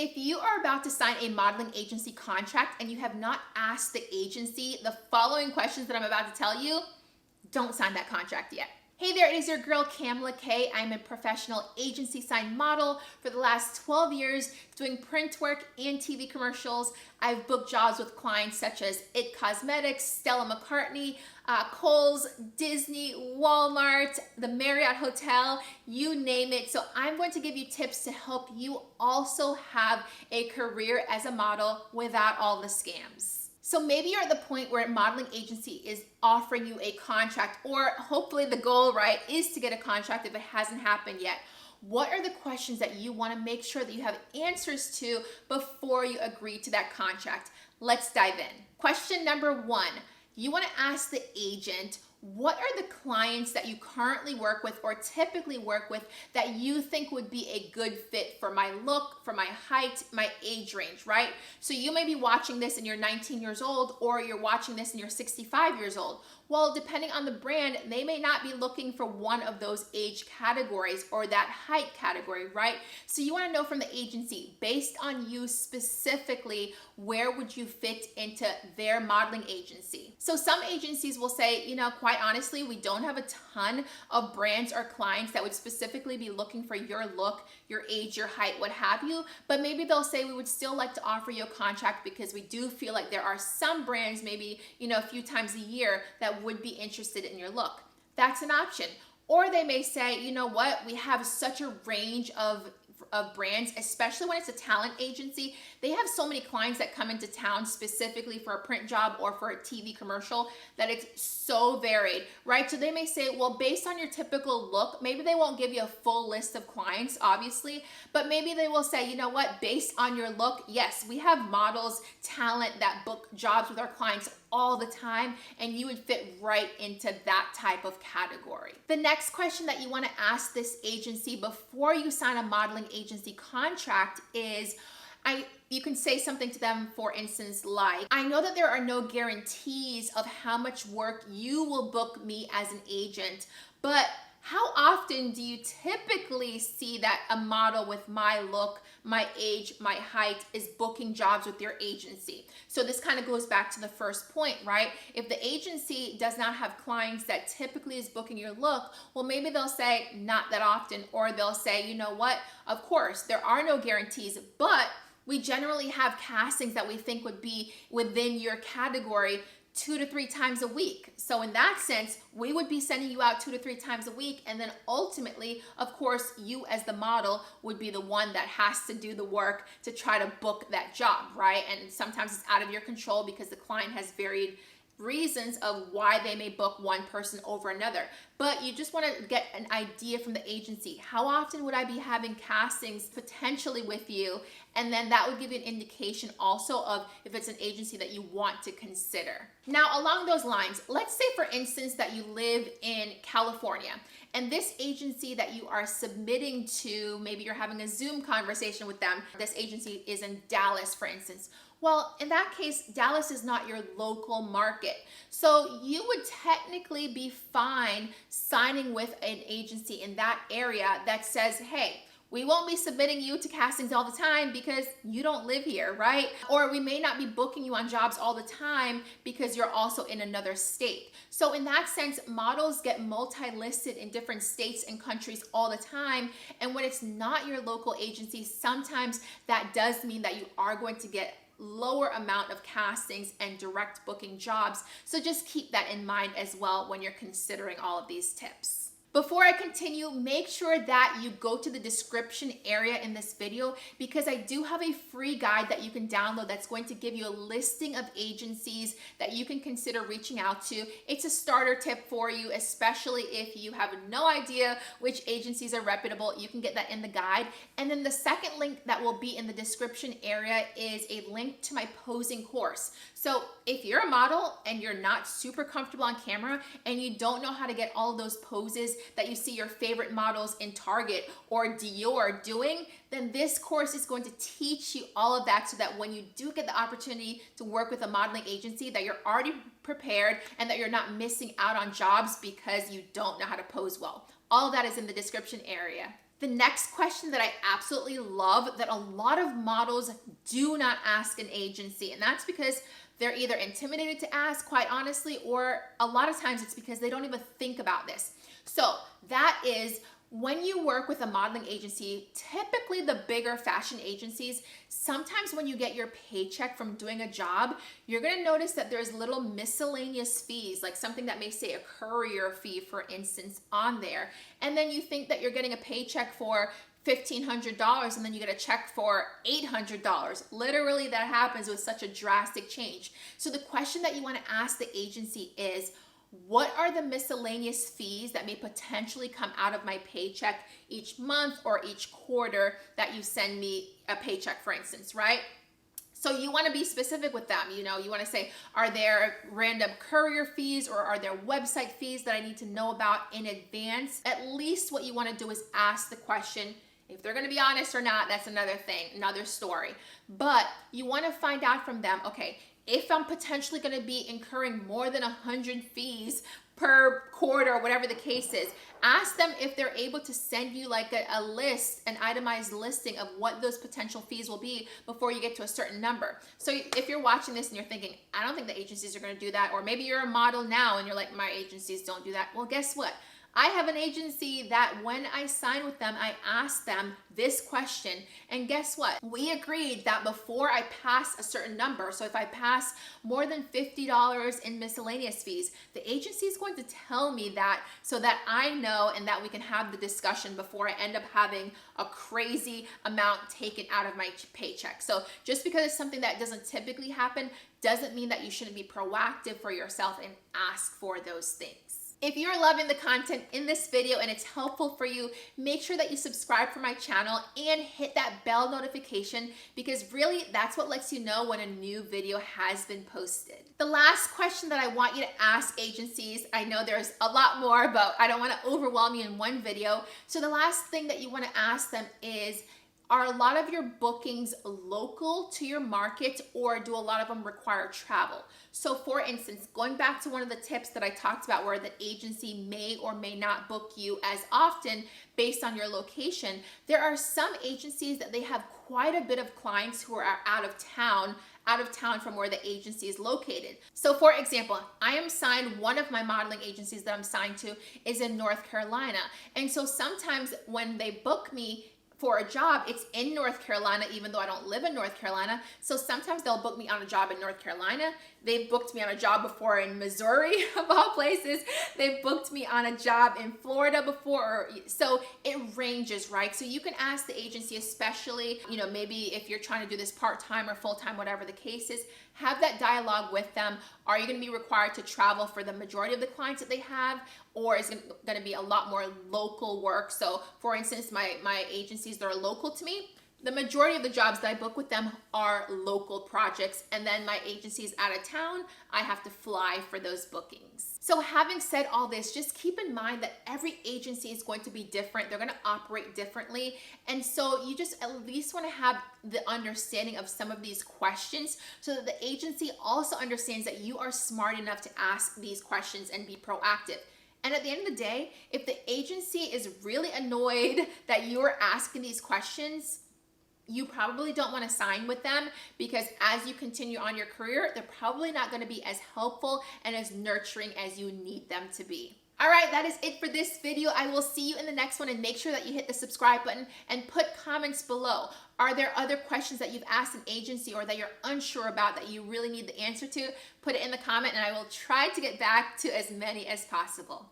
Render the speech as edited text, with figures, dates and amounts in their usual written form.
If you are about to sign a modeling agency contract and you have not asked the agency the following questions that I'm about to tell you, don't sign that contract yet. Hey there, it is your girl Kamla-Kay. I'm a professional agency signed model for the last 12 years doing print work and TV commercials. I've booked jobs with clients such as It Cosmetics, Stella McCartney, Kohl's, Disney, Walmart, the Marriott Hotel, you name it. So I'm going to give you tips to help you also have a career as a model without all the scams. So maybe you're at the point where a modeling agency is offering you a contract, or hopefully the goal, right, is to get a contract if it hasn't happened yet. What are the questions that you want to make sure that you have answers to before you agree to that contract? Let's dive in. Question number one, you want to ask the agent, what are the clients that you currently work with or typically work with that you think would be a good fit for my look, for my height, my age range, right? So you may be watching this and you're 19 years old, or you're watching this and you're 65 years old. Well, depending on the brand, they may not be looking for one of those age categories or that height category, right? So you want to know from the agency, based on you specifically, where would you fit into their modeling agency? So some agencies will say, you know, quite honestly, we don't have a ton of brands or clients that would specifically be looking for your look, your age, your height, what have you. But maybe they'll say we would still like to offer you a contract because we do feel like there are some brands, maybe, you know, a few times a year that would be interested in your look. That's an option. Or they may say, you know what, we have such a range of brands, especially when it's a talent agency. They have so many clients that come into town specifically for a print job or for a TV commercial that it's so varied, right? So they may say, well, based on your typical look, maybe they won't give you a full list of clients, obviously, but maybe they will say, you know what, based on your look, yes, we have models, talent that book jobs with our clients all the time, and you would fit right into that type of category. The next question that you want to ask this agency before you sign a modeling agency contract is, you can say something to them, for instance, like, I know that there are no guarantees of how much work you will book me as an agent, but how often do you typically see that a model with my look, my age, my height is booking jobs with your agency? So this kind of goes back to the first point, right? If the agency does not have clients that typically is booking your look, well, maybe they'll say not that often, or they'll say, you know what, of course, there are no guarantees, but we generally have castings that we think would be within your category 2 to 3 times a week. So in that sense, we would be sending you out 2 to 3 times a week. And then ultimately, of course, you as the model would be the one that has to do the work to try to book that job, right? And sometimes it's out of your control because the client has varied reasons of why they may book one person over another. But you just want to get an idea from the agency. How often would I be having castings potentially with you? And then that would give you an indication also of if it's an agency that you want to consider. Now, along those lines, let's say for instance that you live in California and this agency that you are submitting to, maybe you're having a Zoom conversation with them. This agency is in Dallas, for instance. Well, in that case, Dallas is not your local market. So you would technically be fine signing with an agency in that area that says, hey, we won't be submitting you to castings all the time because you don't live here, right? Or we may not be booking you on jobs all the time because you're also in another state. So in that sense, models get multi-listed in different states and countries all the time. And when it's not your local agency, sometimes that does mean that you are going to get lower amount of castings and direct booking jobs. So just keep that in mind as well when you're considering all of these tips. Before I continue, make sure that you go to the description area in this video because I do have a free guide that you can download that's going to give you a listing of agencies that you can consider reaching out to. It's a starter tip for you, especially if you have no idea which agencies are reputable. You can get that in the guide. And then the second link that will be in the description area is a link to my posing course. So if you're a model and you're not super comfortable on camera and you don't know how to get all those poses that you see your favorite models in Target or Dior doing, then this course is going to teach you all of that so that when you do get the opportunity to work with a modeling agency, that you're already prepared and that you're not missing out on jobs because you don't know how to pose well. All of that is in the description area. The next question that I absolutely love that a lot of models do not ask an agency, and that's because they're either intimidated to ask, quite honestly, or a lot of times it's because they don't even think about this. So that is, when you work with a modeling agency, typically the bigger fashion agencies, sometimes when you get your paycheck from doing a job, you're gonna notice that there's little miscellaneous fees, like something that may say a courier fee, for instance, on there. And then you think that you're getting a paycheck for $1,500 and then you get a check for $800. Literally, that happens with such a drastic change. So the question that you wanna ask the agency is, what are the miscellaneous fees that may potentially come out of my paycheck each month or each quarter that you send me a paycheck, for instance, right? So you want to be specific with them. You know, you want to say, are there random courier fees or are there website fees that I need to know about in advance? At least what you want to do is ask the question. If they're going to be honest or not, that's another thing, another story. But you want to find out from them, okay, if I'm potentially going to be incurring more than 100 fees per quarter, or whatever the case is, ask them if they're able to send you like a list, an itemized listing of what those potential fees will be before you get to a certain number. So if you're watching this and you're thinking, I don't think the agencies are going to do that, or maybe you're a model now and you're like, my agencies don't do that. Well, guess what? I have an agency that when I sign with them, I asked them this question, and guess what? We agreed that before I pass a certain number, so if I pass more than $50 in miscellaneous fees, the agency is going to tell me that so that I know and that we can have the discussion before I end up having a crazy amount taken out of my paycheck. So just because it's something that doesn't typically happen doesn't mean that you shouldn't be proactive for yourself and ask for those things. If you're loving the content in this video and it's helpful for you, make sure that you subscribe for my channel and hit that bell notification, because really that's what lets you know when a new video has been posted. The last question that I want you to ask agencies, I know there's a lot more, but I don't want to overwhelm you in one video. So the last thing that you want to ask them is, are a lot of your bookings local to your market, or do a lot of them require travel? So for instance, going back to one of the tips that I talked about where the agency may or may not book you as often based on your location, there are some agencies that they have quite a bit of clients who are out of town from where the agency is located. So for example, I am signed, one of my modeling agencies that I'm signed to is in North Carolina. And so sometimes when they book me for a job, it's in North Carolina, even though I don't live in North Carolina. So sometimes they'll book me on a job in North Carolina. They've booked me on a job before in Missouri, of all places. They've booked me on a job in Florida before. So it ranges, right? So you can ask the agency, especially, you know, maybe if you're trying to do this part-time or full-time, whatever the case is, have that dialogue with them. Are you going to be required to travel for the majority of the clients that they have, or is it going to be a lot more local work? So for instance, my agencies that are local to me, the majority of the jobs that I book with them are local projects, and then my agency is out of town. I have to fly for those bookings. So having said all this, just keep in mind that every agency is going to be different. They're going to operate differently. And so you just at least want to have the understanding of some of these questions so that the agency also understands that you are smart enough to ask these questions and be proactive. And at the end of the day, if the agency is really annoyed that you are asking these questions, you probably don't want to sign with them, because as you continue on your career, they're probably not going to be as helpful and as nurturing as you need them to be. All right, that is it for this video. I will see you in the next one, and make sure that you hit the subscribe button and put comments below. Are there other questions that you've asked an agency or that you're unsure about that you really need the answer to? Put it in the comment and I will try to get back to as many as possible.